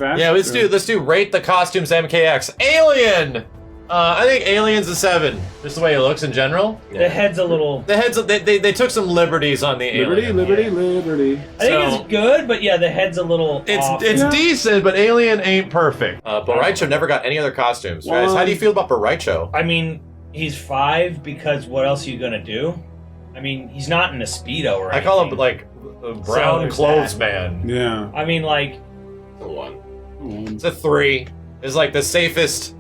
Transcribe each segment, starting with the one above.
fast? Yeah, let's do rate the costumes MKX. Alien! I think Alien's a 7. Just the way it looks in general. The head's a little... The head's they took some liberties on the Alien. Liberty. I think it's good, but yeah, the head's a little off. It's decent, but Alien ain't perfect. Boraicho never got any other costumes. Guys, how do you feel about Boraicho? I mean, he's 5 because what else are you gonna do? I mean, he's not in a Speedo or anything. I call him, like, a brown clothes man. Yeah. I mean, like... It's a 1. It's a 3. It's like the safest...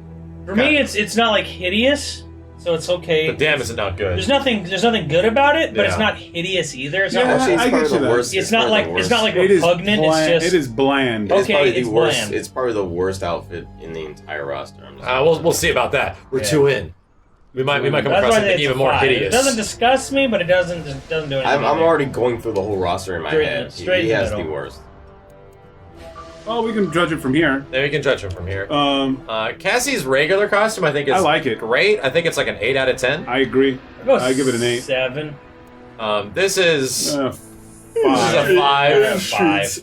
For me, it's not, like, hideous, so it's okay. But damn, is it not good. There's nothing good about it, but it's not hideous either. It's not Actually, it's I probably get you the that. worst. It's not like It is repugnant. bland. It's just It is bland. Okay, It's probably it's the worst. bland. It's probably the worst outfit in the entire roster. I'm just we'll see about that. We're 2 in. We might come That's across why something it's even a more 5. hideous. It doesn't disgust me, but it doesn't do anything. I'm either. already going through the whole roster in my head. Straight He in the has the middle. worst. Oh, we can judge it from here. There, you can judge him from here. I Cassie's regular costume, I think is like it. great. I think it's like an 8 out of 10. agree. I give it an 8. 7. This is 5. this is a 5. 5.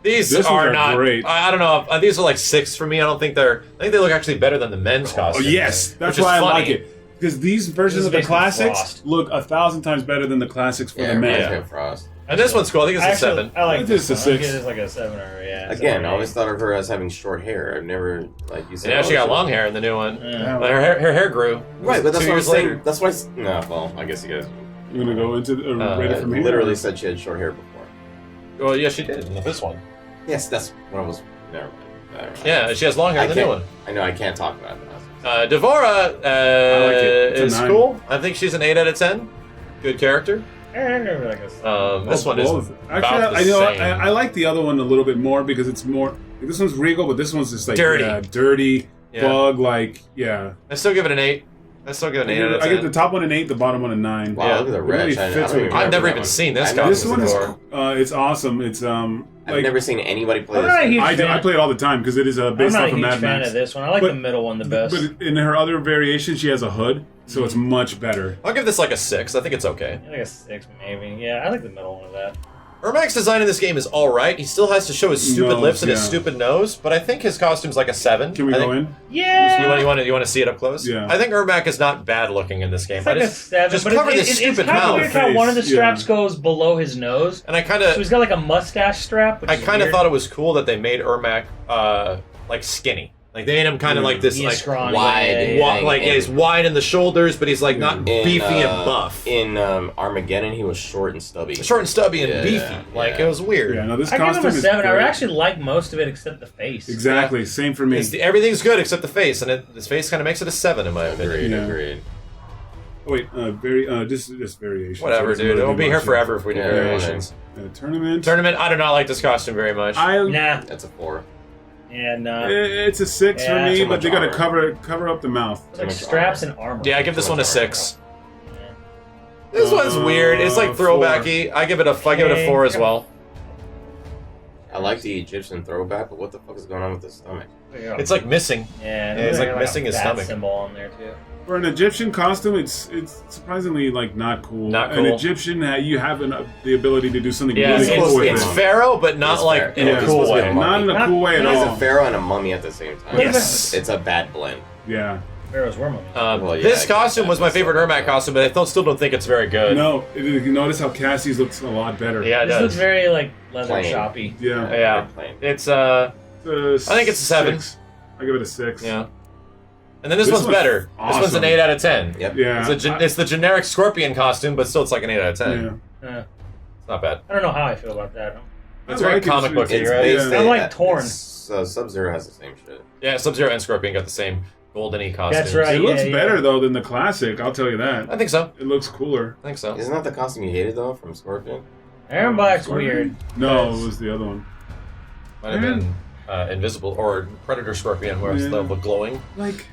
These This are ones are not great. I don't know. These are like 6 for me. I think they look actually better than the men's Oh, costumes. yes. That's which is why I funny. like it. Because these versions This is of the basically classics Frost. look 1,000 times better than the classics for Yeah, the men. reminds me of Frost. And this one's cool. I think it's a 7. I like This this is a one. 6. It's like a 7 or Again, I always thought of her as having short hair. I've never, like you said. And now she got oh, long hair in the new one. Yeah. But her hair grew. Right, but that's 2 what I'm years saying. later. That's why. No, well, I guess you guys. You're going to go into rate it I from here? literally said she had short hair before. Well, yeah, she did in this one. Yes, that's what I was. Never mind. Never mind. Yeah, she has long hair in the new one. I know I can't talk about that. Devorah I like it. It's a is 9. cool. I think she's an 8 out of 10. Good character. This one is Both. about Actually, the I same. I like the other one a little bit more because it's more. This one's regal, but this one's just like Dirty. dirty, Yeah. bug. Like, yeah. I still give it an 8. I still give it an 8 out of I 10. get the top one an 8, the bottom one a 9. Wow, Yeah. look at the It really wretch. fits I with don't it. even I've never remember even that seen one. this I know This costume one is before. it's awesome. It's I've never seen anybody play I'm this. not a huge I fan. play it all the time because it is I'm based not off a of huge Mad fan Max. of this one. I like But- the middle one the best. But in her other variation, she has a hood, so it's much better. I'll give this like a 6. I think it's okay. I like a 6 maybe. Yeah, I like the middle one of that. Ermac's design in this game is alright. He still has to show his stupid Nose, lips and his yeah. stupid nose, but I think his costume's like a 7. Can we I go think, in? Yeah. You want to see it up close? Yeah. I think Ermac is not bad looking in this game. It's like I a just 7, just but cover it's this stupid kind of mouth. weird how one of the Face, straps yeah. goes below his nose. And I kind So of he's got like a mustache strap. Which I is kind of weird. thought it was cool that they made Ermac like skinny. Like they made him kind of like this, He's like scrawny. wide. Yeah. he's wide in the shoulders, but he's like not In, beefy and buff. In Armageddon, he was short and stubby. Short and stubby and Yeah, beefy. yeah. Like it was weird. Yeah, no, this I give him costume a is 7. I great. actually like most of it except the face. Exactly, same for me. Everything's good except the face, and his face kind of makes it a 7 in my opinion. Agreed, Yeah. agreed. Oh, wait, this variation. Whatever, So it's dude. really It'll be here much. forever if we do Yeah, variations. Tournament. Tournament. I do not like this costume very much. Nah. That's a 4. And It's a 6 for Yeah, me, too but much they gotta armor. cover up the mouth. it's like much straps armor. and armor. Yeah, I give this Too one a much 6. Yeah. This one's weird. It's like 4. throwbacky. I give it a 4 as well. I like the Egyptian throwback, but what the fuck is going on with his stomach? It's like missing. Yeah, it's there's like a missing his bat stomach. symbol on there too. For an Egyptian costume, it's surprisingly like not cool. Not An cool. Egyptian, you have the ability to do something Yeah, really it's, cool with it's it. Pharaoh, but not It's like fair. in Yeah. a It's cool supposed to be way. a mummy. Not in a Not- cool way at not- He's all. a pharaoh and a mummy at the same time. Yes. It's a bad blend. Yeah. Pharaoh's worm. Well, yeah, This I guess costume was my that's favorite so Ermac costume, but I still don't think it's very good. No, you notice how Cassie's looks a lot better. Yeah, it This does. looks very like leather Plain. shoppy. Yeah. Yeah. Plain. It's I think it's a 7. I give it a 6. yeah. And then this This one's one's better. This one's an awesome. 8 out of 10. Yep. Yeah. It's the generic scorpion costume, but still it's like an 8 out of 10. Yeah. It's not bad. I don't know how I feel about that. It's I very like it. comic booky, It's right? based I'm like torn. Sub-Zero has the same shit. Yeah, Sub-Zero and Scorpion got the same golden-y costumes. That's right. It looks yeah. better though than the classic. I'll tell you that. I think so. It looks cooler. I think so. Isn't that the costume you hated though from Scorpion? Aaron Black's Scorpion? weird. No, it was the other one. Might have been Invisible or Predator Scorpion, where it's Yeah. the glowing. Like,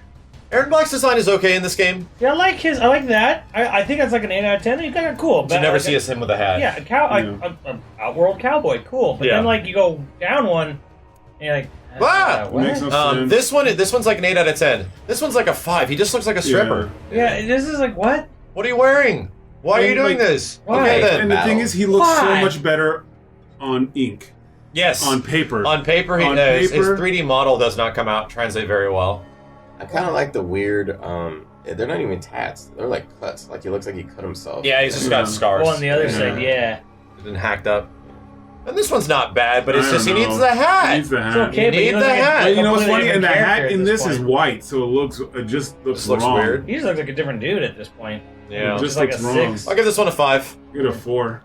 Aaron Black's design is okay in this game. Yeah, I like his. I like that. I think that's like an 8 out of 10. You kind of cool. But you never see him with a hat. Yeah, a outworld cowboy, cool. But Yeah. then like you go down one, and you're like, Ah! what? makes no sense. This one's like an 8 out of 10. This one's like a 5. He just looks like a stripper. Yeah, this is like what? What are you wearing? Why are you And, doing like, this? why? Okay And then. the thing is, he looks so Why? much better on ink. Yes. On paper. On paper, his 3D model does not translate very well. I kind of like the weird. They're not even tats. They're like cuts. Like he looks like he cut himself. Yeah, he's just got scars. Oh, on the other side, yeah. It's been hacked up. And this one's not bad, but it's just he know. needs the hat. He needs the hat. It's okay, You but need looks the like a hat. You know what's completely funny? And the different hat character in at this point. is white, so it just looks This looks wrong. weird. He just looks like a different dude at this point. Yeah. It just like looks a wrong. 6. I'll give this one a 5. Get a 4.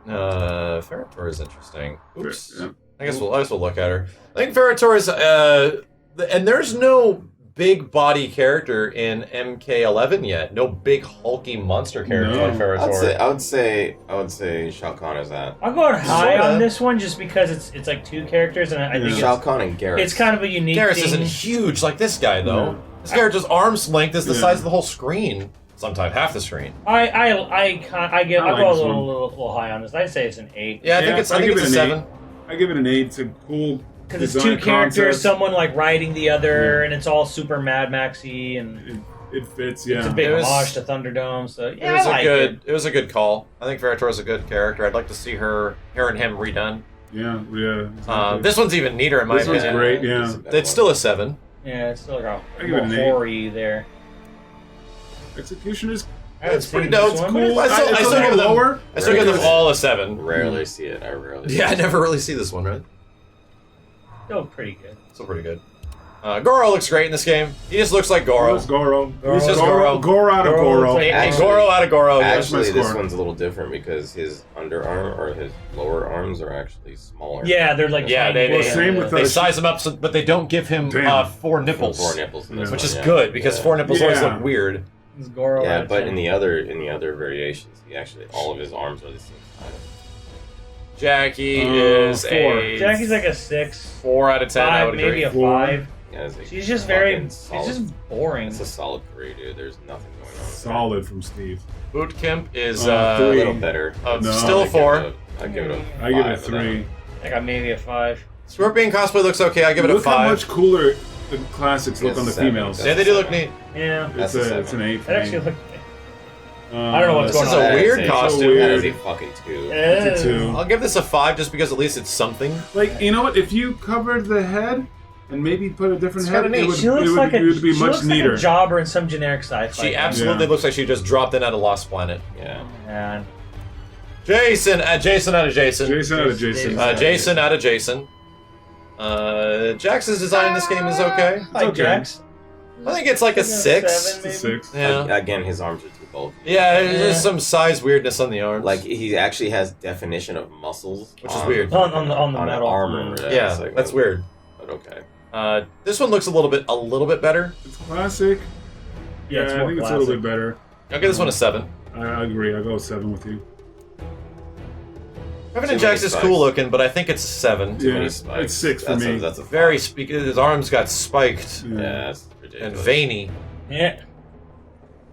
Ferritor is interesting. Oops. Yeah. I guess we'll look at her. I think Ferritor is and there's no big body character in MK11 yet. No big hulky monster character No. like Ferritor. I would say Shao Kahn is that. I'll go high Sorta. on this one just because it's like 2 characters, and I think Shao Kahn and Garrus. it's kind of a unique Garrus thing. isn't huge like this guy though. No. This character's arm's length is the Yeah. size of the whole screen. Sometimes half the screen. I'll I go like a this little high on this. I'd say it's an 8. Yeah, I think it's a 7. I give it an 8. It's a cool Because it's design 2 characters, concept. someone like riding the other, Yeah. and it's all super Mad Maxy, and It fits, yeah. it's a big It was- homage to Thunderdome. So yeah, It was I like it was a good call. I think Ferritor is a good character. I'd like to see her and him redone. Yeah, yeah. Exactly. This one's even neater in my This one's opinion. great, yeah. It's still a 7. Yeah, it's still like a I give more it an 8. hoary there. Execution is I haven't It's pretty seen dope. this It's one, cool. but I still it's a give little them lower. I still give them all a 7. Rarely see it. I rarely. See Yeah, I it. never really see this one, right? still pretty good. Still pretty good. Goro looks great in this game. He just looks like Goro. It's Goro. He's just Goro. Goro. Goro out of Goro Goro. looks like- And Actually- Goro out of Goro. That's my Actually, this score. one's a little different because his underarm or his lower arms are actually smaller. Yeah, they're like Yeah, tiny. they- same with They us. size him up, but they don't give him Damn. 4 nipples, 4 nipples in this which one, is yeah. good because Yeah. 4 nipples always Yeah. look weird. It's Goro Yeah, out of but 10. in the other variations, he actually all of his arms are the same size. Jackie is 4. a Jackie's like a 6, 4 out of 10. I 5, would maybe agree. a 4. 5. Yeah, it's like She's just very. fucking She's solid. just boring. It's a solid 3, dude. There's nothing going on. Solid from Steve. Bootcamp is 3. A little better. No. still a 4. I give it a. I give it a 5 3. I got maybe a 5. Scorpion cosplay looks okay. I give it a Look how 5. much cooler the classics look It's on the 7. females. Yeah, they do look neat. Yeah. It's, That's a it's an 7. 8 for That me. actually looked. I don't know what's This going is on. a That weird is costume. weird. That is a fucking 2. It's a 2. I'll give this a 5 just because at least it's something. Like, you know what? If you covered the head and maybe put a different It's head, kinda neat. it would, She looks it would, like a. it would be she much looks neater. like a jobber in some generic sci-fi. She thing. absolutely Yeah. looks like she just dropped in at a Lost Planet. Yeah. Man. Jason out of Jason. Jason out of Jason. Jason out of Jason. Jax's design in this game is okay. Like okay. Jax. I think it's like a 6. 7, It's a maybe? 6. Yeah. Again, his arms are too bulky. Yeah, there's Yeah. some size weirdness on the arms. Like he actually has definition of muscles, Which is weird. On the an metal. armor. yeah, it's like, that's weird. But okay. This one looks a little bit better. It's classic. Yeah, it's I more think it's a classic. little bit better. I'll give this one a 7. I agree. I'll go 7 with you. Revenant Too many Jax is spikes. cool looking, but I think it's a 7. Yeah, Many it's spikes. 6 for That's me. That's a Very five. his arms got spiked Yeah. Yeah, that's ridiculous. and veiny. Yeah.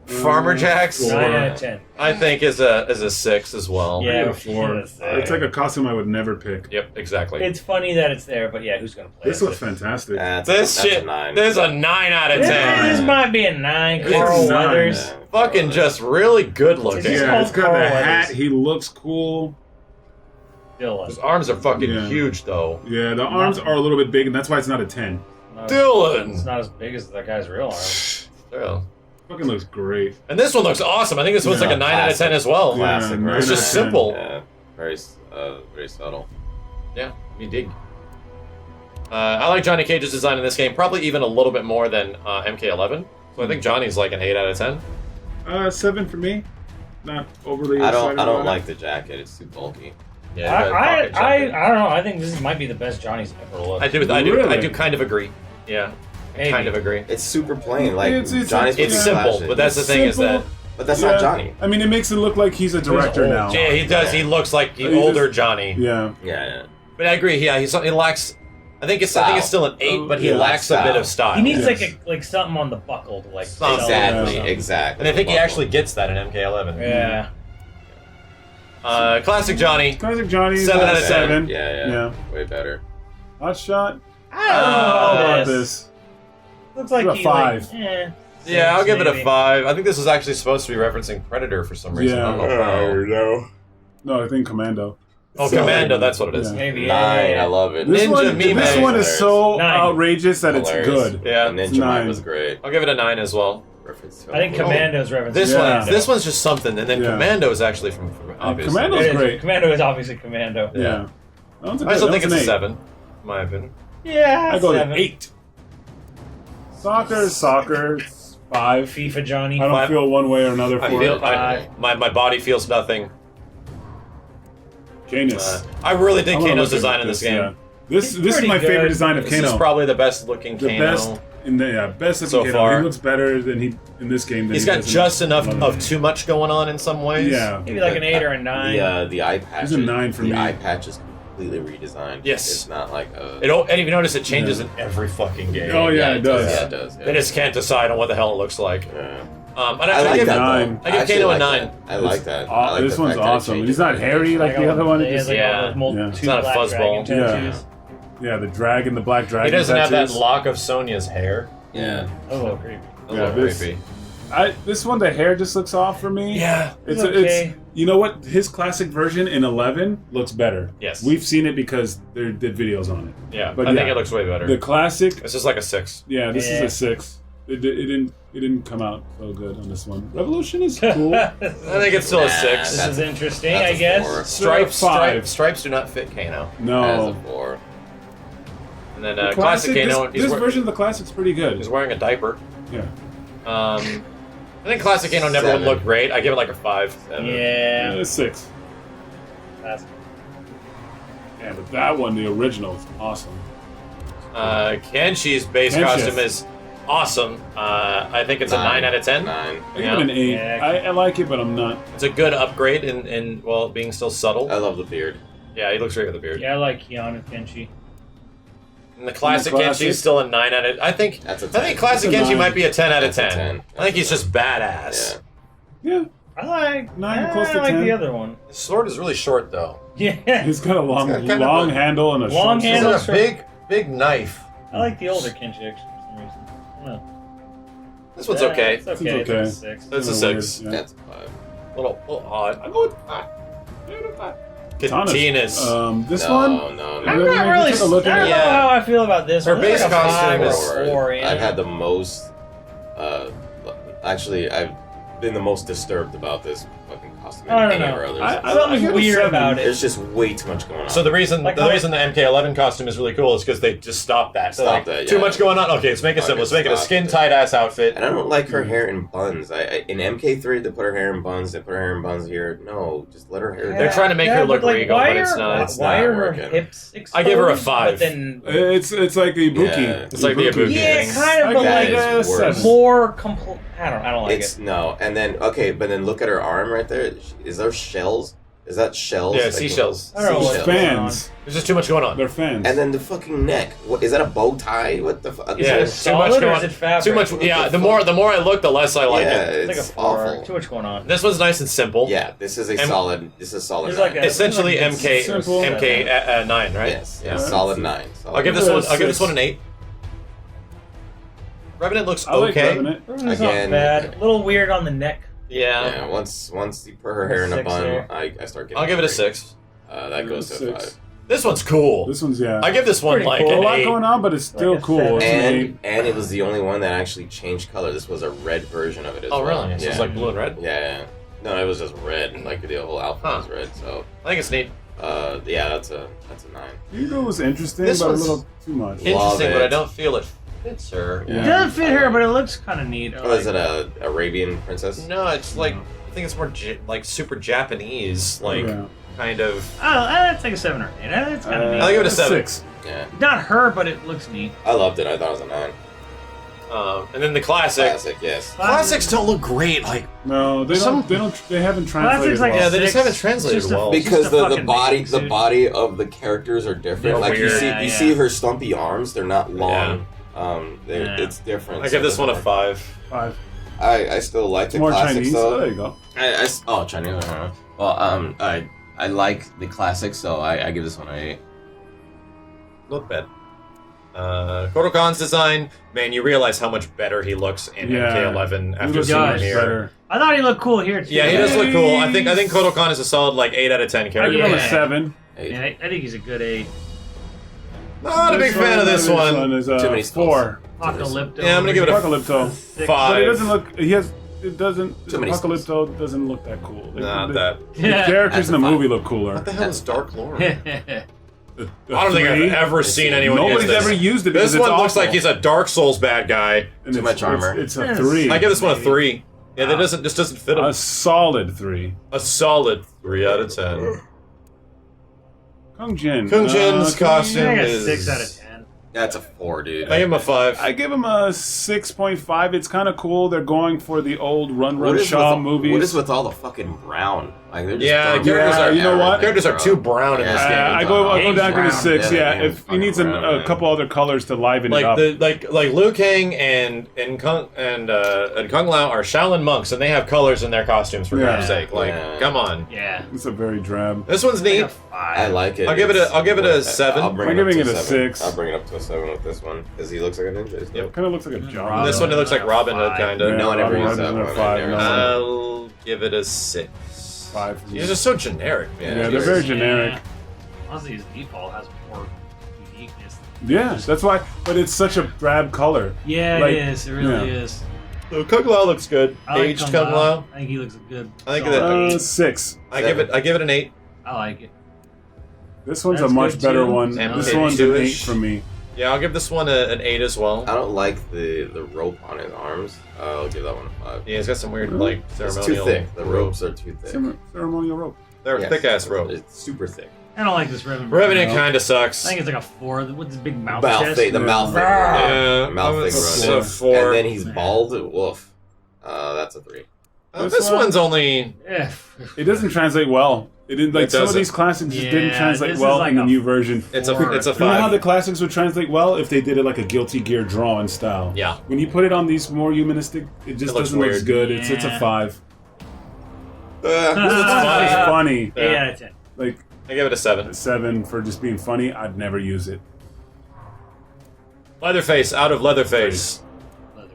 Farmer Jax, 4. 9 out of 10. I think is a 6 as well. Yeah. I give it a 4. Yes. It's like a costume I would never pick. Yep, exactly. It's funny that it's there, but yeah, who's gonna play This it? looks fantastic. This that's shit. A 9. There's a 9 out of 10. Yeah, this might be a 9. It's Carl a 9. Weathers. Fucking just really good looking. It's Yeah, called it's got Carl the hat. Weathers. He looks cool. His arms are fucking Yeah. huge though. Yeah, the arms are a little bit big, and that's why it's not a 10. It's Dylan. not as big as that guy's real arm. Yeah. Fucking looks great. And this one looks awesome. I think this one's Yeah. like a 9 out of 10 as well. Yeah, Classic, right? It's just 9 out of 10. simple. Yeah, very subtle. Yeah, you dig. I like Johnny Cage's design in this game, probably even a little bit more than MK11. So I think Johnny's like an 8 out of 10. 7 for me. Not overly. I excited don't about it. like the jacket. It's too bulky. Yeah, I the pocket jacket. don't know. I think this might be the best Johnny's ever looked. I do Really? kind of agree. Yeah, Maybe. kind of agree. It's super plain. Like It's- Johnny's It's Yeah. simple, but that's the It's thing is that simple. But that's Yeah. not Johnny. I mean, it makes it look like he's a director old. now. yeah, he does. He looks like He older just- Johnny. Yeah. Yeah. But I agree. Yeah, he lacks. I think it's still an 8, but he Yeah. lacks a bit Style. of style. He needs Yes. like something on the buckle to like. Something. sell it or Exactly. something. Exactly. and I think he actually gets that in MK11. Yeah. Classic Johnny. Classic Johnny. 7 out of 10. 7. Yeah. Yeah. Way better. Hot shot. I don't know How about about this. this? Looks like What about he 5? Like, Yeah, I'll give it a maybe. 5. I think this is actually supposed to be referencing Predator for some reason. Yeah. I don't know. no. No, I think Commando. Oh, So- Commando, that's what it is. Yeah. Maybe 9, I love it. This Ninja one, Mime. this one is so 9. outrageous that it's Hilarious. good. Yeah. Ninja It's 9. Mime was great. I'll give it a 9 as well. Reference to I think Commando's reference. This to Yeah. Commando. this one's just something, and then Yeah. Commando is actually from obviously. Commando's It is. great. Commando is obviously Commando. Yeah. That one's a I still good- think that's it's a an 8. 7, in my opinion. Yeah, I go 7. to 8. Soccer is soccer. It's 5. FIFA Johnny. I don't 5. feel one way or another I for feel it. my body feels nothing. Canis. I really I dig wanna Kano's look at design in this game. yeah. This It's is pretty my favorite good. design of This Kano. is probably the best looking the Kano. best in the best of So Kano. far. He looks better than he in this game. Than He's he got does in just enough 11. of too much going on in some ways. Yeah. Maybe like an 8 or a 9. The eye patch. It's a 9 for the me. eye patch is completely redesigned. Yes. It's not like a. And if you notice, it changes Yeah. in every fucking game. Oh, yeah, it does. Yeah, it does. Yeah. They just can't decide on what the hell it looks like. Yeah. And I like give that. it, 9. I give actually Kano a like 9. that. I like that. Oh, I like this the one's fact that it awesome. changes He's not the hairy like the other one. He has like Yeah. all those mold- Yeah. two It's not a black fuzzball. dragon Yeah. tattoos. Yeah, the dragon, the black dragon. He doesn't have that tattoos. lock of Sonya's hair. Yeah. A little creepy. A Yeah, little this- creepy. This one, the hair just looks off for me. Yeah. It's It's okay. you know what? His classic version in 11 looks better. Yes. We've seen it because they did videos on it. Yeah, But I think yeah. it looks way better. The classic, This is like a 6. yeah, this Yeah. is a 6. It didn't come out so good on this one. Revolution is cool. I think it's still a 6. This That's- is interesting, that's I a guess. 4. Stripes do not fit Kano. As No. a 4. And then The classic Kano, this version of the classic's pretty good. he's wearing a diaper. Yeah. I think classic Kano never would 7. look great. I give it like a 5. Yeah. It's 6. That's- Yeah, but that one, the original, is awesome. Kenshi's base Kenshi's. costume is awesome. I think it's a 9 out of 10. 9. I give it an 8. Yeah. I like it, but I'm not. It's a good upgrade in well, being still subtle. I love the beard. Yeah, he looks great with the beard. Yeah, I like Keanu Kenshi. And the classic classic? Kenshi's still a 9 out of. I think That's a I think 10. classic That's a Kenshi 9. might be a 10 out of That's 10. a 10. I think he's just badass. Yeah. Yeah. I like 9 close to I like 10. the other one. His sword is really short though. Yeah. He's got a long, It's got kind of long a- handle and a Long short He's handle. sword. got a big knife. I like the older Kenshi actually for some reason. I don't know. This one's Yeah, okay. It's okay. It's okay. It's a 6. It's a Kinda 6. weird, yeah. That's a 5. Little odd. I go with 5. Katina's. This No, one. no, I'm no. not really. Take a look I at don't it. know Yeah. how I feel about this. Her one. base Like a costume 5 or is- 4, yeah. I've had the most. Actually, I've been the most disturbed about this fucking costume. I don't than any know. of our others. I Something give it a weird 7. about it. There's just way too much going on. So the reason Like the how- reason the MK11 costume is really cool is because they just stopped that. So Stop like, that, Too yeah. much going on. Okay, let's make it Okay, simple. Let's make it a stop skin it. tight ass outfit. And I don't like her hair in buns. In MK3, they put her hair in buns. They put her hair in buns here. No, just let her hair. They're trying to make her look but, like, regal, why but it's are- not. It's Why not are her working. hips exposed? I give her a But 5. then, It's like the Ibuki. Yeah. It's like the Ibuki. yeah, thing. kind of, I but give like it a That is worse. 7. more complete. I don't like It's it. no, and then okay, but then look at her arm right there. Is there shells? Is that shells? Yeah, Like, seashells. I don't know what's seashells. going Fans. There's just too much going on. They're fans. And then the fucking neck. What is that? A bow tie? What the fuck? Yeah, Is too it much solid or going is on. it fabric? Too much. Yeah, the more I look, the less I like yeah, it. It's like a it's 4. awful. Too much going on. This one's nice and simple. Yeah, this is a And- solid. This is solid. There's like 9. a- Essentially It's MK simple. 9, right? Yes, Yeah. solid 9. Solid I'll give this Yeah, one. I'll give this 6. one an 8. Revenant looks I like okay. Revenant. It's Again- not bad. A little weird on the neck. Yeah. Yeah, once you put her hair in a 6 bun, there. I start getting. I'll give it a angry. 6. That goes to a 6. 5. This one's cool. This one's I give this one Pretty like cool. a an lot 8. going on, but it's still Like a cool. 7. It's an 8. And it was the only one that actually changed color. This was a red version of it as Oh well. really? So Yeah. it's like blue and red. Yeah. No, it was just red. Like the whole outfit Huh. was red. So, I think it's neat. yeah, that's a 9. Hugo was interesting, This but a one's- little too much. Yeah. Interesting, but it. I don't feel it fits her. Yeah. It doesn't fit her, but it looks kind of neat. Oh, is it a Arabian princess? No, it's like I think it's more like super Japanese, like Yeah. kind of. Oh, that's like a 7 or 8. It's kind of neat. I'll give it a 7. 6. Yeah, Not her, but it looks neat. I loved it. I thought it was a 9. And then the classic. Classic, yes. Classics don't look great. Like No, they Some- don't. They don't. They haven't translated Classic's like well. yeah, they just 6. haven't translated Just a- well. Because Because the fucking body bathing suit. of the characters are different. They're Like weird. you Yeah, see her stumpy arms. They're not long. Yeah. It's different. I give this one a 5. 5. I still like the More classics Chinese. though. So there you go. Oh, Chinese. Well, I like the classics, so I give this one an 8. Not bad. Kotal Kahn's design, man, you realize how much better he looks in Yeah. MK11 He after looks seeing him much here. better. I thought he looked cool here too. Yeah, he does look cool. I think Kotal Kahn is a solid like 8 out of 10 I character. give him a Yeah. 7. 8. Yeah, I think he's a good 8. Not a big fan of this one. Is Too many 4. Apocalypto. Yeah, I'm gonna give it a Apocalypto. 6. But it 5. doesn't look. He has. It doesn't. Too many Apocalypto doesn't look that cool. Not the, that. The characters in the That's a movie look cooler. What the hell is Dark Lord? I I don't think I've ever seen anyone use Nobody's this. ever used it. This because one it's looks awful. like he's a Dark Souls bad guy. And Too much armor. It's a Yes. 3. I give this one a 3. Yeah, that doesn't. This doesn't fit him. a solid 3. A solid 3 out of 10. Kung Jin. Kung Jin's I costume think a is 6 out of 10. That's a 4, dude. I give him a 5. I give him a 6.5. It's kind of cool. They're going for the old Run What Run is Shaw with, movies. What is with all the fucking brown? Like, they're just Yeah, throwing characters brown are- you know what? Characters are bro. too brown in this game. I go Game's down to the brown. 6. Yeah, Yeah, the game's if he needs fucking brown, a man. couple other colors to liven it up. Like Liu Kang and Kung Lao are Shaolin monks, and they have colors in their costumes for Yeah. God's sake. Like, Yeah. come on. Yeah. It's a very drab. This one's I think neat. a 5. I like it. I'll give it a 7. I'll bring I'm it up giving to it a 7. 6. I'll bring it up to a 7 with this one because he looks like a ninja. Yep. Kind of looks like a job. This one it looks like Robin Hood, 5. kind of. Yeah, No one ever Robin used Hood that is a one. 5, I no. never- I'll give it a 6. 5. These are so generic, man. Yeah, they're very generic. Yeah. Honestly, his default has more uniqueness. Yeah, that's why. But it's such a drab color. Yeah, Like, it is. It really yeah. is. So Kung Lao looks good. I like Aged Kung Lao. I think he looks good. I think solid that- 8. 6. I give it an 8. I like it. This one's That's a much good, better too. one. And This one's an 8 2-ish. for me. Yeah, I'll give this one an 8 as well. I don't like the rope on his arms. I'll give that one a 5. Yeah, he's got some weird Really? like It's ceremonial too thick. The rope. ropes are too thick. Ceremonial rope. They're Yes. thick ass rope. It's super thick. I don't like this Revenant. Revenant No. kind of I sucks. think it's like a 4 with this big mouth Mouth chest. thing, the mouth thing. Yeah, mouth thing it's run. a 4. And then he's bald. Woof. That's a 3. This This one- one's only. Yeah. It doesn't translate well. It didn't like It some of doesn't. these classics just didn't Yeah, translate this well is like in the a new version. It's Four. a You know how 5. the classics would translate well if they did it like a Guilty Gear drawing style. Yeah. When you put it on these more humanistic, it just It looks doesn't look weird. good. It's a Yeah. 5. funny. It's funny. 8 Yeah. out of 10. Like I give it a 7. 7 for just being funny. I'd never use it. Leatherface out of Leatherface. Leathery.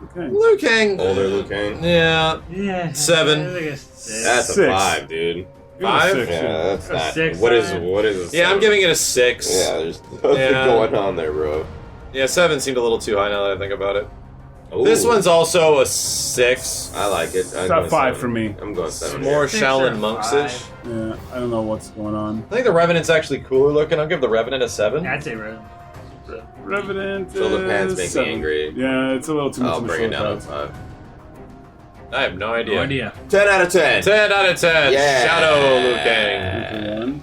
Okay. Liu Kang. Older Liu Kang. Yeah. Yeah. 7. I think a 6. That's a 6. 5, dude. Give it a 5? 6, Yeah, that's A not. 6, What is five. a Yeah, I'm 7? giving it a 6. Yeah, there's nothing Yeah. going on there, bro. Yeah, 7 seemed a little too high now that I think about it. Ooh. This one's also a 6. I like it. I'm It's not going 5 7. for me. I'm going 7. More 6 or Shaolin 5. monks-ish. Yeah, I don't know what's going on. I think the Revenant's actually cooler looking. I'll give the Revenant a 7. I'd say Revenant. Revenant. Shoulder pads is make me 7. angry. Yeah, it's a little too much. I'll of a bring it shoulder down to pad. 5. I have no idea. No idea. 10 out of 10. 10 out of 10. Yeah. Shadow Liu Kang. Okay, one.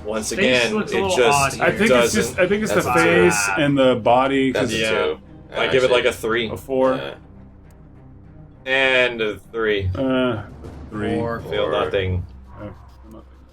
Once Face again, looks a it little just odd here. I think it's doesn't. just. I think it's the That's a face two. and the body. That's Because a Yeah. 2. I give it like a 3. a 4. Yeah. And a 3. 3. 4. Feel Four. nothing.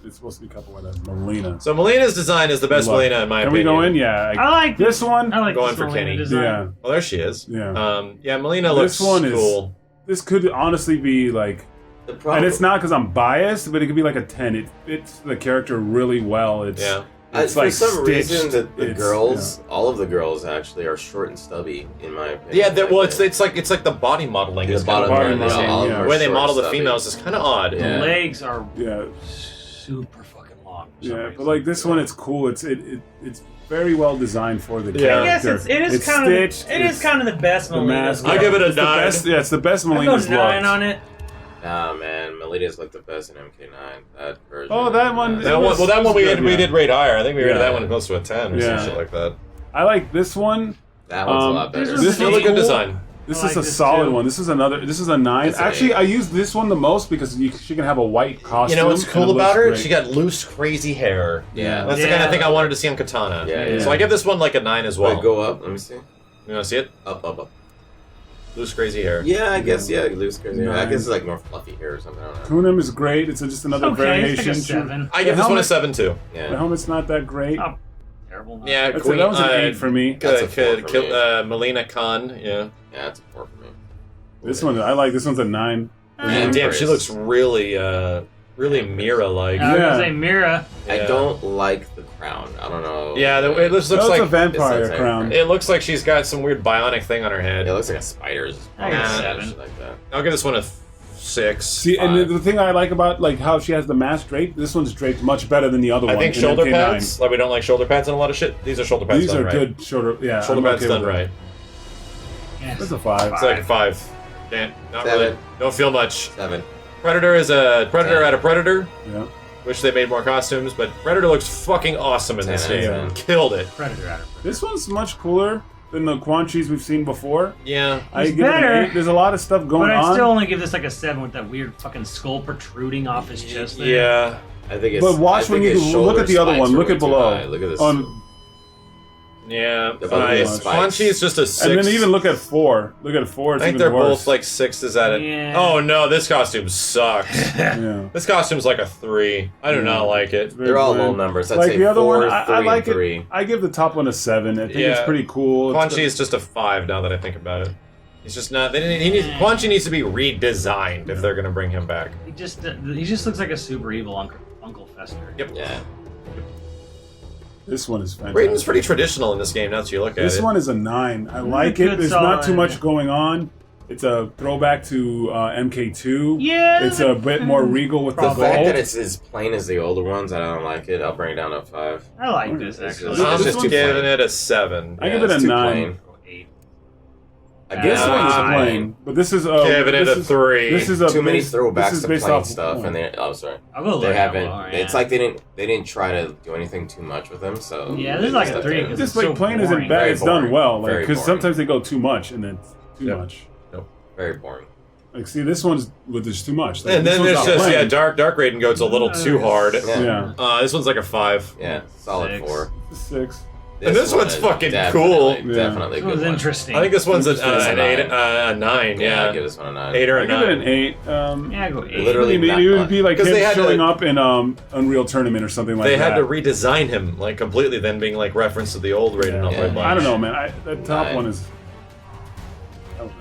It's supposed to be a couple of letters. Melina. So Melina's design is the best Good luck. Melina in my Can opinion. we go in? Yeah. I like This one. I like Going this for Melina Kenny. design. Yeah. Well, there she is. Yeah. Yeah, Melina looks This one is- cool. This could honestly be like, The problem, and it's not because I'm biased, but it could be like a 10. It fits the character really well. It's Yeah. It's for like some reason, stitched. the girls, all of the girls actually are short and stubby, in my opinion. Yeah, Like, well, it's like the body modeling. the is kind of bottom bottom weird. modeling, all of yeah. them The are way they short model and the stubby. females is kind of odd. The Yeah. legs are Yeah. super fucking long. for some Yeah. reason. But like this one, it's cool. It's very well designed for the Yeah. I guess character. it is It's kind stitched, of it is it's kind of the best the Melina. mask. I give it a It's the 9. best- Yeah, it's the best I go Melina's 9 looked. on it. Nah, man, Melina's looked the best in MK9. That version. Oh, that one- That one, well, that one we good, did rate higher. I think we rated Yeah. that one close to a 10 or Yeah. some shit like that. I like this one. That one's a lot better. This This Really one's good cool. design. This I is like a this solid too. one. This is another. This is a 9. It's an Actually, 8. I use this one the most because she can have a white costume. You know what's and cool it looks about her? great. She got loose, crazy hair. Yeah. That's the Yeah. kind of thing I wanted to see on Katana. Yeah, So I give this one like a 9 as well. Wait, go up. Let me see. You want to see it? Up, up, up. Loose, crazy hair. Yeah, I guess. Yeah, loose crazy. I Nine. guess it's like more fluffy hair or something. I don't know. Kunim is great. It's just another Okay, variation. it's like a 7. I give The this one a helmet- 7 too. The Yeah. helmet's not that great. Oh, terrible. Yeah, That was an 8 for me. That's a 4 for me. Melina Kahn. Yeah. Yeah, that's a 4 for me. This one, I like. This one's a 9. Man, Damn, she Chris. looks really Mira-like. I was Yeah. gonna say Mira. I Yeah. don't like the crown. I don't know. Yeah, it just looks That's like a vampire it's like- crown. it looks like she's got some weird bionic thing on her head. It looks like a spider's. I got Nah. 7. Shit like that. I'll give this one a 6. See, five. and the thing I like about like how she has the mask draped, this one's draped much better than the other I one. think in shoulder MK9. pads. Like we don't like shoulder pads in a lot of shit. These are shoulder pads. These done are right. good shoulder. Yeah, Shoulder I'm pads okay done with that. right. Yes. That's a 5. It's like a 5. Can't. Not 7. really. Don't feel much. 7. Predator is a Predator 10. out of Predator. Yeah. Wish they made more costumes, but Predator looks fucking awesome in 10 this out of game. 10. Killed it. Predator out of This one's much cooler than the Quan Chis we've seen before. Yeah. I It's give it an better. 8. There's a lot of stuff going But I'd on. still only give this like a 7 with that weird fucking skull protruding off his chest there. Yeah. I think it's. But watch I think when you his look at the shoulder other one. spikes Look are at way too below. high. Look at this. Yeah. They're both spikes. Quan Chi is just a 6. And then even look at 4. Look at 4. It's I think even they're worse. both like 6s at it. Yeah. Oh no, this costume sucks. Yeah. This costume's like a 3. I do not like it. Very They're all bland. low numbers. I'd Like say the other 4, one, 3, I like and 3. it. I give the top one a 7. I think it's Yeah. pretty cool. Quan It's Chi is just a 5 now that I think about it. He's just not. They didn't. He needs. Quan Chi needs to be redesigned if they're gonna bring him back. He just looks like a super evil Uncle Fester. Yep. Yeah. This one is fantastic. Raiden's pretty traditional in this game. Now that you look at This it. one is a 9. I like good it. There's not too solid. much going on. It's a throwback to MK2. Yeah. It's a bit more regal with The the fact that gold. it's as plain as the older ones, I don't like it. I'll bring it down to 5. I like this This actually. is- I'm It's just just too giving plain. it a 7. I give it it's a too 9. plain. 8. Again, This Yeah, one's I- plain, but this is Giving it this a is- 3. This is a Too many this throwbacks is to based plain off stuff, and they. Oh, sorry. I'll go They lower. haven't. Yeah. It's like they didn't try to do anything too much with them. So Yeah, this they is like just a left 3, it. 'cause Just it's like so plain isn't boring. bad. Very It's done boring. well, like Very because boring. sometimes they go too much and then it's too Yep. much. Very boring. Like, see, this one's with just too much. Like, And this then one's there's not just plain. Dark Raiden goes a little too hard. Yeah. Yeah, This one's like a 5. Yeah, solid 6. 4. 6. And this one one's is fucking definitely- cool. Yeah. Definitely a This was good one. interesting. I think this one's It's a an 8, 9. a 9. Yeah, Yeah, I'd give this one a 9. 8 or a I give it 9. an 8. Yeah, I go 8. Literally It would be like 'Cause him they had to- showing up in Unreal Tournament or something like They that. had to redesign him like completely, then being like reference to the old Raiden. Yeah. Up right Yeah. I don't know, man. That top 9. one is. I don't know.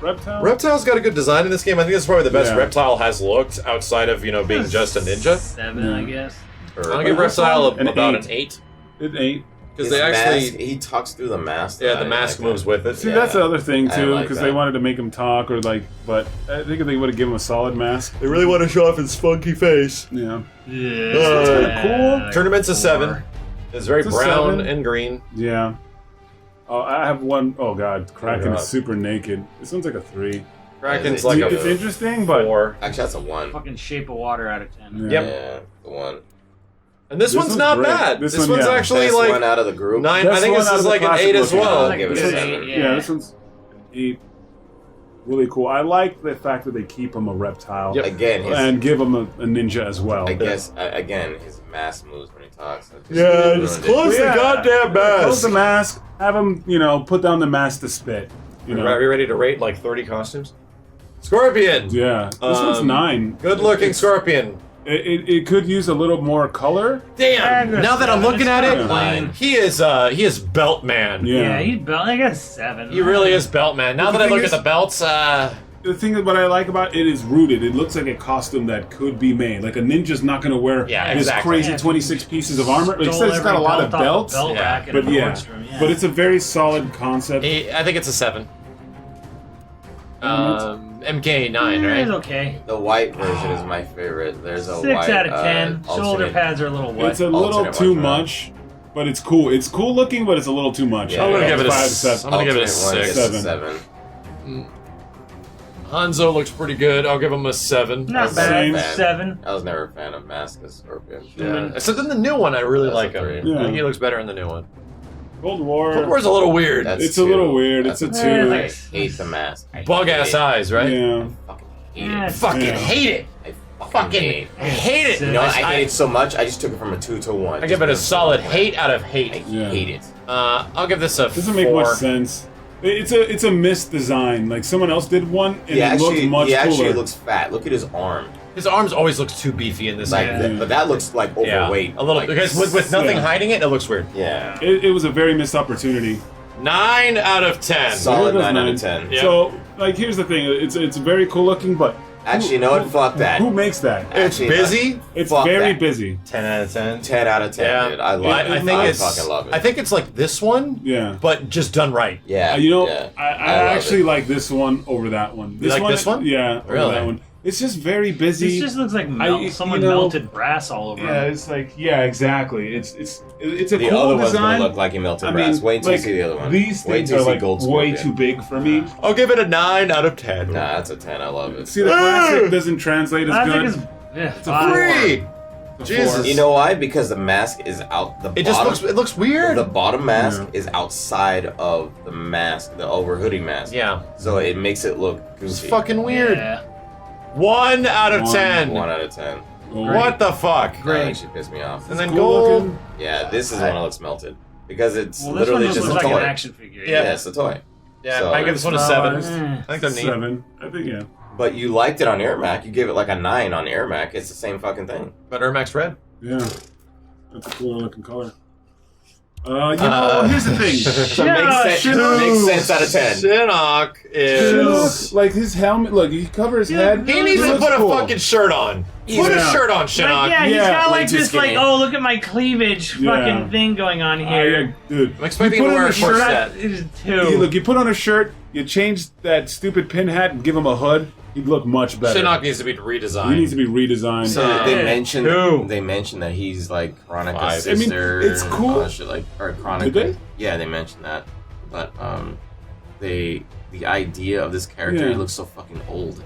Reptile. Reptile's got a good design in this game. I think it's probably the best Yeah. Reptile has looked outside of being just a ninja. 7, I guess. I'll give Reptile An about 8. an 8 It ain't. because His they actually mask, he talks through the mask. yeah I the mask like moves that. with it. See, Yeah. that's the other thing I too, like because that. they wanted to make him talk or like, but I think if they would have given him a solid mask. They really want to show off his funky face. Yeah. Yeah. cool. Tournament's a 7. It's very It's a brown 7. and green. Yeah. Oh, I have one oh god, Kraken God. is super naked. This one's like a 3. Kraken's Yeah, like It's a interesting, but 4. Actually, that's a 1. Fucking shape of water out of 10. Yeah. Yep. Yeah, the 1. And this This one's one's not great. bad. This This one, one's yeah. actually Best like one out of the group. 9. Best I think one this out of is the like an classic 8 as looking. well. I'll give it a Good 7. 8, yeah, this one's 8. Really cool. I like the fact that they keep him a reptile Yep. Again, and give him a ninja as well. I guess again his mask moves when he talks. That Yeah, ruined just it. close the goddamn Close mask. the mask. Have him, put down the mask to spit. Are you ready to rate like 30 costumes? Scorpion! Yeah. This one's 9. Good looking It's- Scorpion. It could use a little more color. Damn! Now that I'm looking at it, Nine. he is Belt Man. Yeah. Yeah, he's built. I guess 7. He really is Belt Man. Now But the that I thing look is- at the belts, The thing that what I like about it is rooted. It looks like a costume that could be made. Like a ninja's not going to wear Yeah, this exactly. crazy Yeah, 26 pieces of armor. Like, Stole it's got a every lot of belt off belts, a belt Yeah. rack at but a yeah, Nordstrom, yeah. but it's a very solid concept. I think it's a 7. MK9, It's right? okay. The white version is my favorite. There's a 6 white out of 10. Shoulder alternate- pads are a little wet. It's a little alternate too one, much, but it's cool. It's cool looking, but it's a little too much. Yeah, I'm gonna yeah. give it a 5 to 6. 7. I'm gonna give it a alternate one 6. gets a 7. 7. Hanzo looks pretty good. I'll give him a 7. Not Same. bad. 7. I was never a fan of Mask as Scorpion. Yeah. Except in the new one, I really That's like a him. 3. I think he looks better in the new one. Cold War. Cold War's a little weird. That's It's a little 2. weird. That's It's a 2. 2. I hate the mask. I Bug ass hate it. eyes, right? Yeah. I fucking hate Yeah, it. Fucking Yeah. hate it. I fucking hate it. I hate it. You know, I hate it so much, I just took it from a 2 to 1. I give it a solid hate out of hate. I Yeah. hate it. I'll give this a Doesn't 4. make much sense. It's a missed design. Like someone else did one, and He it looked actually, much he actually cooler. looks fat. Look at his arm. His arms always look too beefy in this Like, game. Yeah. but that looks like overweight. A little, like, because with nothing Yeah. hiding it, it looks weird. Yeah. It was a very missed opportunity. 9 out of 10. Solid There goes 9 out nine. of 10. Yeah. So, like, here's the thing: it's very cool looking, but Actually, you know what? Fuck that. Who makes that? It's Actually, busy. It's Fuck very that. busy. 10 out of 10. 10 out of 10, Yeah. dude. I love it. I think it's. fucking love it. I think it's like this one, Yeah. but just done right. yeah. You know, yeah. I love actually it. like this one over that one. You like this one? Yeah, Really? over that one. It's just very busy. This just looks like someone you know- melted brass all over Yeah, him. it's like exactly. It's a The cool other one's design. gonna look like he melted I brass. mean, Wait till like, you see the other one. These Wait things till are you see like Gold way Scorpion. too big for me. I'll give it a 9 out of 10. Nah, that's a 10. I love it. See, the classic doesn't translate as I good. think it's a fine. 3. It's a Jesus. 4. You know why? Because the mask is out. The It just bottom, looks. It looks weird. The bottom mask Yeah. is outside of the mask, the over hoodie mask. Yeah. So it makes it look It's goofy. fucking weird. Yeah. 1 out of 10. 1 out of 10. What the fuck? That Great. actually pissed me off. And then Cool gold. looking. Yeah, this is the one that looks melted because it's Well, this one literally just just a looks like toy. an action figure. Yeah. Yeah, it's a toy. Yeah, So- I give this one a 7. I think they're neat. 7. I think yeah. But you liked it on Air Mac. You gave it like a 9 on Air Mac. It's the same fucking thing. But Ermax Red. Yeah. That's a cooler looking color. You know, here's the thing. So Yeah, makes sense. Shinnok. Makes sense out of 10. Shinnok is. Shinnok, like his helmet, look, he covers his head. He needs to looks put a cool. fucking shirt on. Put a Yeah. shirt on, Shinnok. Like, yeah, he's Yeah, got way like too this, like, skinny. oh, look at my cleavage Yeah. fucking thing going on here. Dude, I'm expecting you him put to on wear a a shirt. corset. It is You, two. look, you put on a shirt, you change that stupid pin hat and give him a hood, he'd look much better. Shinnok needs to be redesigned. He needs to be redesigned. So Yeah. they mentioned Who? that he's like Chronica's 5. I mean, sister. it's and cool. all that shit, like or Chronica. Did they? Yeah, they mentioned that. But the idea of this character, Yeah. he looks so fucking old.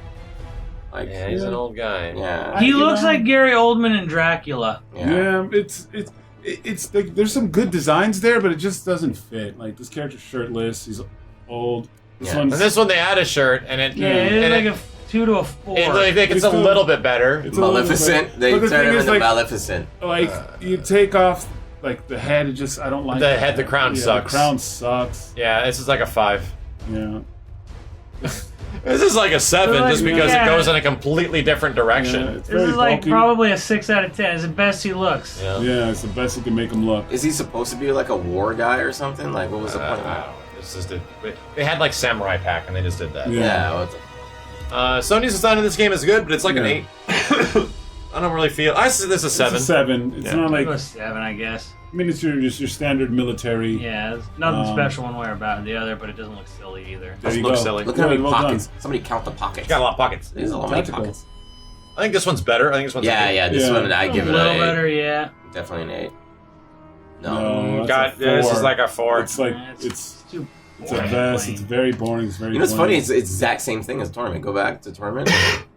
Like Yeah, he's an old guy. yeah. He You looks know- like Gary Oldman in Dracula. Yeah, it's like there's some good designs there, but it just doesn't fit. Like this character's shirtless, he's old. This Yeah. one's And this one, they add a shirt, and it. Yeah, it is and like a 2 to a 4. I think it's a It's little bit better. it's a little Maleficent. bit- They but the turn thing him is, into like, Maleficent. Like you take off like the head, it just I don't like The head, the crown sucks. The crown sucks. Yeah, this is like a 5. Yeah. This is like a 7, Like, just because yeah. it goes in a completely different direction. Yeah, it's This very is like bulky. probably a 6 out of 10. It's the best he looks. Yeah. Yeah, it's the best you can make him look. Is he supposed to be like a war guy or something? Like what was the point? I don't know. It's just they had like samurai pack, and they just did that. Yeah. Yeah. What the, Sony's design in this game is good, but it's like an Yeah. 8. I don't really feel. I see this as 7. It's a 7. It's Yeah. not like It was 7, I guess. I mean, it's just your standard military. Yeah, it's nothing Um, special one way or about the other, but it doesn't look silly either. There Doesn't you look go. silly. look how many well pockets. done. Somebody count the pockets. It's got a lot of pockets. There's a lot many Tactical. pockets. I think this one's better. I think this one's Yeah, okay. yeah. This Yeah. one I give a it little an 8. better, yeah. Definitely an 8. No. No, God, that's a this 4. is like a 4. It's like Yeah, it's too it's a boring vest. plain. It's very boring. It's very. You know what's plain. funny? It's the exact same thing as Tournament. Go back to Tournament.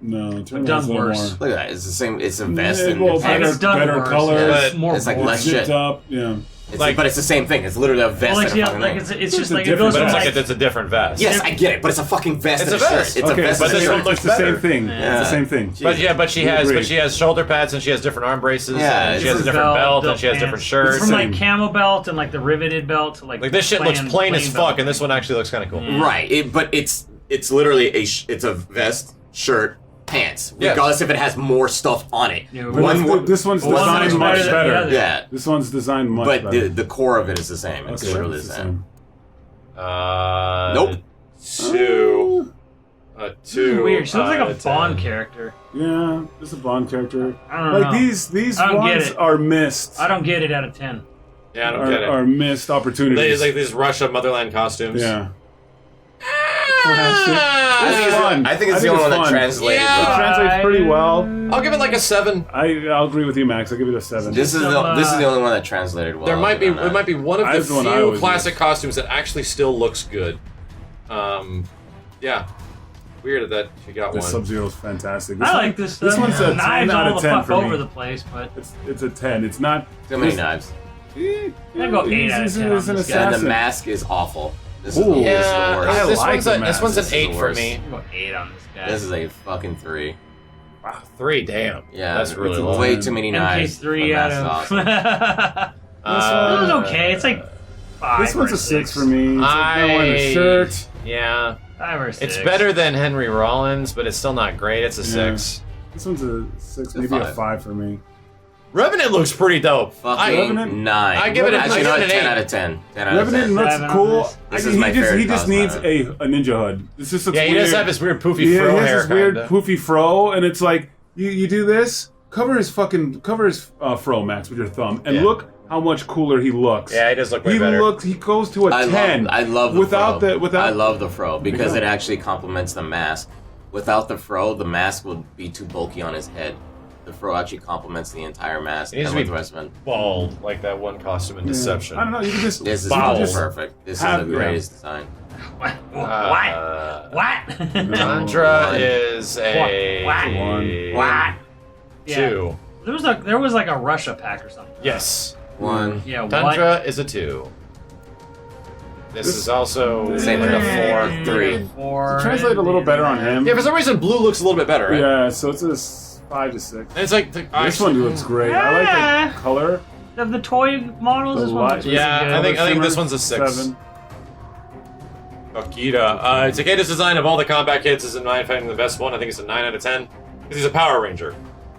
No, turn done a little worse. more. Look at that. It's the same. It's a vest Yeah, and well, it's And better- it's done better worse. colors. Yeah, But it's more it's like boring. less Zipped shit. up. Yeah. Like- but it's the same thing. It's literally a vest Well, like, and a yeah, fucking like ring. it's just It's a like it different goes but from it's like it's a different vest. Yes, I get it, but it's a fucking vest It's and a a shirt. vest. It's a Okay, vest but and a this shirt. one looks it's the better. same thing. Yeah. It's the same thing. But yeah, but We agree. she has shoulder pads and she has different arm braces. Yeah, and she it's has a a different belt and belt she has pants. different It's shirts. from like Same. camel belt and like the riveted belt to like Like this shit looks plain as fuck, belt. and this one actually looks kind of cool. Yeah. Right, but it's literally it's a vest, shirt, pants. Yes. Regardless if it has more stuff on it. Yeah, But One, this one's one designed looks much better than the better. other. yeah, This one's designed much but better. the core of it is the same. It's Okay, literally it's the same. Nope. 2. A 2. Weird. She looks like a out of 10. Bond character. Yeah, this is a Bond character. I don't Like know. these I don't get ones it. are missed. I don't get it out of 10. Yeah, I don't get it. Are missed opportunities. They like these Russia motherland costumes. yeah. I think it's the only one that fun. translated. Yeah. It well. translates pretty well. I'll give it like a 7. I'll agree with you, Max. I'll give it a 7. This is the only one that translated well. There might be on that. it might be one of That's the the one I few always classic use. costumes that actually still looks good. Yeah. Weird that she got This one. Sub-Zero's fantastic. I like this stuff. This one's a 10 knives out all of the 10 fuck for over me. the place, but It's a 10. It's not Too many this- knives. I go 8 out of 10 He's on an this guy. And the assassin. mask is awful. This is, Ooh. this is the Yeah, worst. I this like one's the this mask. one's an This is 8 the for worst. me. I go 8 on this guy. This is a fucking 3. Wow, 3, damn. Yeah, That's really it's low. way too many knives. MK3 but out that's of. awesome. It was okay. It's like 5 This one's or a 6 for me. It's like no one in I- a shirt. Yeah. 5 or 6. It's better than Henry Rollins, but it's still not great. It's a Yeah. 6. This one's a 6, a maybe a 5. 5 for me. Revenant looks pretty dope. Fucking Revenant? 9. I give it Actually, an 10 8. out of 10. 10 out of 10. Revenant looks Seven on cool. this. This is my favorite He just needs cosmetic. a ninja hood. This just looks Yeah, he weird. does have his weird poofy Yeah, fro he has hair. this weird kinda. poofy fro, and it's like you do this, cover his fro, Max, with your thumb, and Yeah. look how much cooler he looks. Yeah, he does look way better. He goes to a 10. I love the without fro. without I love the fro because Yeah. it actually complements the mask. Without the fro, the mask would be too bulky on his head. The fro actually complements the entire mask. It needs and to with be the rest of it. Bald, like that one costume in Yeah. Deception. I don't know. You can just This is Bald. perfect. This is Have- the greatest design. What? Uh, What? Tundra One. is a What? Yeah. 2. There was like a Russia pack or something. Yes. 1. Yeah. What? Tundra is a 2. This is also Same with the 4, 3. Four. translate a little better on him. Yeah, for some reason blue looks a little bit better, right? Yeah, so it's a 5 to 6. And it's like This one looks great. I like the color. Of the toy models, The this one. light- looks Yeah, really I good. think this one's a 6. 7. Akita. Takeda's design of all the combat kits is, in my opinion, the best one. I think it's a 9 out of 10 because he's a Power Ranger.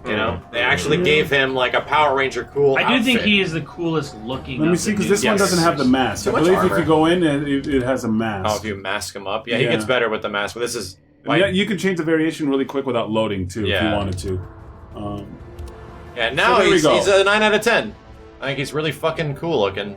You know, they actually gave him like a Power Ranger cool. I do think outfit. he is the coolest looking. Let me of see, the because new this one Yes. doesn't have the mask. Too I much believe if armor. you go in, it has a mask. Oh, if you mask him up, yeah, he Yeah. gets better with the mask. But this is And like, yeah, you can change the variation really quick without loading too, if Yeah. you wanted to. yeah. Now So there we he's go. a 9 out of 10. I think he's really fucking cool looking.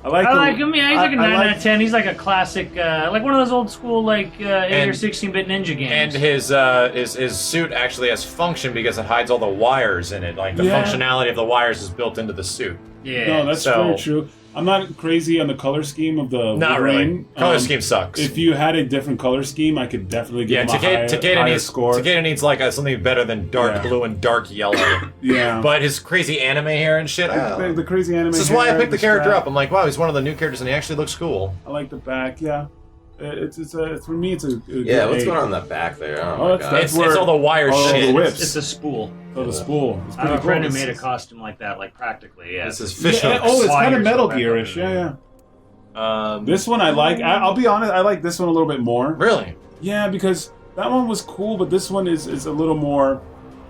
I like. I the- like him. Yeah, he's like a I 9 like- out of 10. He's like a classic, like one of those old school, like 8 or And- 16-bit ninja games. And his suit actually has function because it hides all the wires in it. Like the Yeah. functionality of the wires is built into the suit. yeah. No, that's So- very true. I'm not crazy on the color scheme of the. Not Wolverine. really. Color scheme sucks. If you had a different color scheme, I could definitely give Yeah, him a higher Takeda score. needs like something better than dark Yeah. blue and dark yellow. Yeah, But his crazy anime hair and shit. the crazy anime. This is why I hair, picked the character strap. up. I'm like, wow, he's one of the new characters, and he actually looks cool. I like the back. Yeah, for me, it's a good Yeah, what's eight. going on in the back there? Oh, Oh, my that's- god. It's where- all the wire all shit. the whips. It's a spool. Oh, the spool. It's I have pretty a friend cool. who made a It's- costume like that, like practically. Yeah. This is fish Yeah, hooks. oh, it's kind of Wires Metal or Gear-ish. whatever. Yeah. Um, This one I like. I'll be honest. I like this one a little bit more. really? Yeah, because that one was cool, but this one is a little more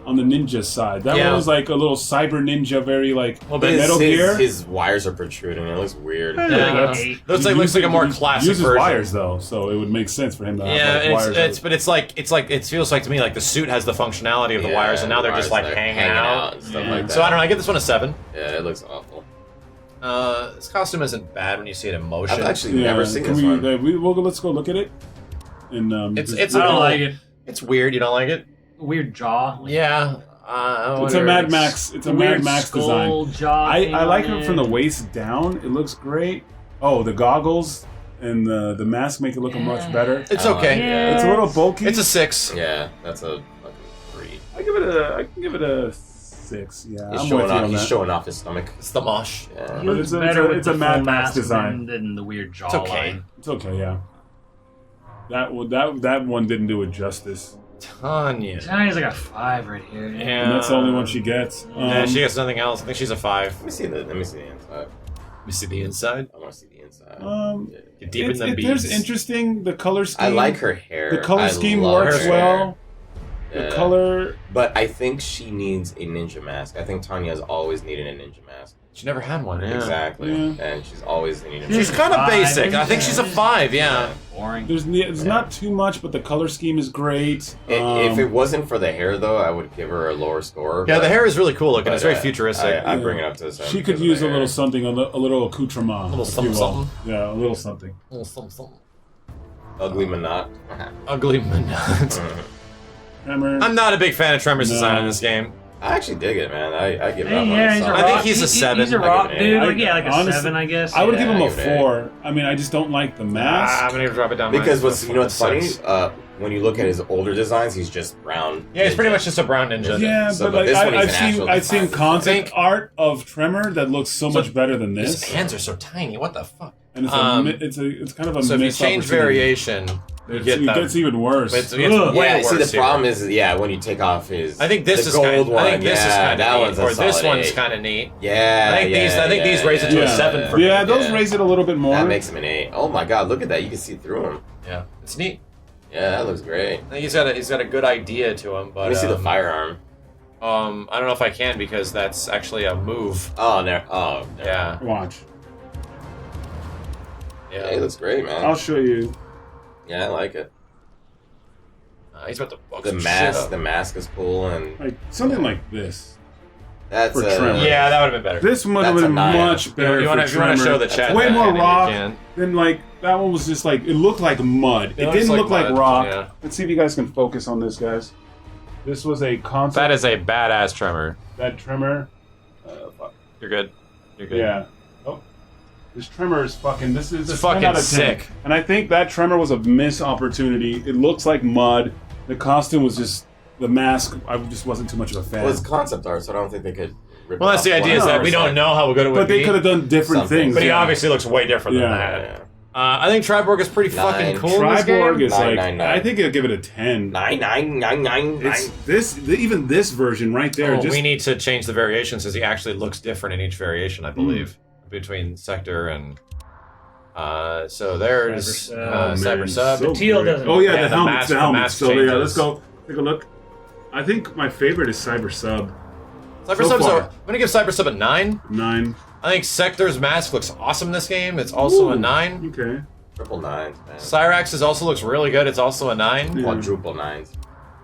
on the ninja side. That Yeah. one was like a little cyber ninja, very like Well, but Metal Gear. His wires are protruding. It looks weird. Yeah. That's- Eight. Looks he like a more he classic uses version. wires though, so it would make sense for him to have Yeah, like, and wires. but it's like it feels like to me like the suit has the functionality of the wires, and now they're just like wires, hanging out. and stuff Yeah. like that. So I don't know. I give this one a 7. Yeah, it looks awful. This costume isn't bad when you see it in motion. I've actually never seen this one. Let's go look at it. And It's I a don't little- like it. It's weird. You don't like it? Weird jaw. Like, Yeah. I it's a wonder- Mad Max. It's a weird Mad Max skull design. jaw. thing I like on it from the waist down. It looks great. Oh, the goggles and the mask make it look much better. It's I okay. like it. Yeah. It's a little bulky. It's a 6. Yeah, that's a fucking 3. I can give it a 6. Yeah, He's I'm showing with you off. on He's that. showing off his stomach. It's the mosh. Yeah. He looks It's a- better it's a- with it's a the Mad full Max mask design. than the weird jawline. It's okay. It's okay. Yeah. That one didn't do it justice, Tanya. Tanya's like a 5 right here. Yeah. and that's the only one she gets. Yeah, she gets nothing else. I think she's a 5. Let me see the inside. Let me see the inside. I want to see the inside. Get deep in the there's beads. interesting. The color scheme. I like her hair. The color I scheme love works her well. hair. The Yeah. color. But I think she needs a ninja mask. I think Tanya's always needed a ninja mask. She never had one. Yeah. Exactly. Yeah. And she's always needed a She's ninja kind of 5, basic. I think yeah. she's a 5. Yeah. Boring. There's not too much, but the color scheme is great. If it wasn't for the hair, though, I would give her a lower score. Yeah, but- the hair is really cool looking. but, It's very uh, futuristic. I bring it up to the 7. she could because of use the a little hair. something, a little accoutrement, A little if you something, will. something. Yeah, a little something. Oh, something. Ugly Manat. Ugly Manat. Remember? I'm not a big fan of Tremor's No. design in this game. I actually dig it, man. I give it Hey, up yeah, on he's a the rock. I think he's a he- 7. He's a I give rock it an dude. eight. Like, yeah, like a Honestly, 7, I guess. I would yeah. give him I a give it an 4. I mean, I just don't like the I'm mask. gonna drop it down. Because mine. what's funny? Six. When you look at his older designs, he's just brown. Yeah, he's pretty ninja. much just a brown ninja. Yeah, So, but but like this one he's I've an seen actual I've seen designer. concept Think- art of Tremor that looks so much better than His this, hands are so tiny. What the fuck? and it's it's kind of a So if you missed change opportunity. variation, you get It that. gets even worse. It's Ugh. way Yeah, worse see, the here. problem is, when you take off his. I think this the is gold kind. one. I think this is kind that of one's neat. a Or this solid one's 8. kind of neat. Yeah, I think these raise it to a 7 for me. yeah, those Yeah. raise it a little bit more. That makes him an 8. Oh my god, look at that! You can see through him. Yeah, it's neat. Yeah, that looks great. I think he's got a good idea to him, but Let me see the firearm. I don't know if I can because that's actually a move. Oh, there. Oh, there. Yeah. Watch. Yeah, he looks great, man. I'll show you. Yeah, I like it. He's about to fuck The some mask, shit up. the mask is cool, and Like something like this. that's For Tremor. Yeah, that would have been better. This would have That's a been nine. much better. You want to for show the That's chat? way that, more Andy, you rock can. than like that one was just like it looked like mud. It looks didn't like look like mud, rock. yeah. Let's see if you guys can focus on this, guys. This was a concept. That is a badass tremor. that Tremor. Fuck. You're good. You're good. Yeah. Oh. This Tremor is fucking. This is It's a 10 fucking out of 10. sick. And I think that Tremor was a missed opportunity. It looks like mud. The costume was just the mask. I just wasn't too much of a fan. well, it's concept art, so I don't think they could. Rip Well, it that's the off idea is that we don't know how good it would but they be. could have done different Something. things. But he yeah. obviously looks way different than Yeah. that. Yeah. I think Triborg is pretty Nine. fucking cool in this Triborg game. is Nine, like. nine, nine. I think I'll give it a 10. 9. It's this, even this version right there. Oh, just we need to change the variations because he actually looks different in each variation, I believe, between Sector and... so there's Cyber man, Cyber Sub. so Teal great. doesn't- Oh yeah, Yeah, the the helmet. mask- The the helmet. mask So yeah, changes. let's go take a look. I think my favorite is Cyber Sub. Cyber So Sub's far. I'm gonna give Cyber Sub a 9. 9. I think Sector's mask looks awesome in this game. It's also a Ooh. 9. Okay. Triple nines, man. Cyrax's also looks really good. It's also a 9. Yeah. Quadruple nines.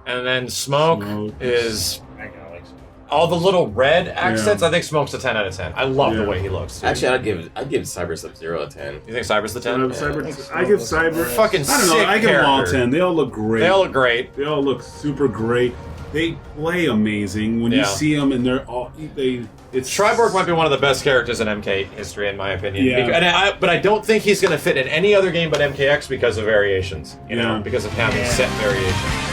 And then Smoke Smoke. is I kinda like some. all the little red accents. Yeah. I think Smoke's a 10 out of 10. I love the Yeah. way he looks. Dude. Actually, I'd give Cyber Sub Zero a 10. You think Cyber's the 10? I give Cyber. Fucking I don't know. sick I give them all character. 10. They all look great. They all look great. They all look super great. They play amazing when you Yeah. see them, and they're all they. It's Triborg might be one of the best characters in MK history, in my opinion. Yeah. But I don't think he's going to fit in any other game but MKX because of variations. You know, Yeah. because of having Yeah. set variations.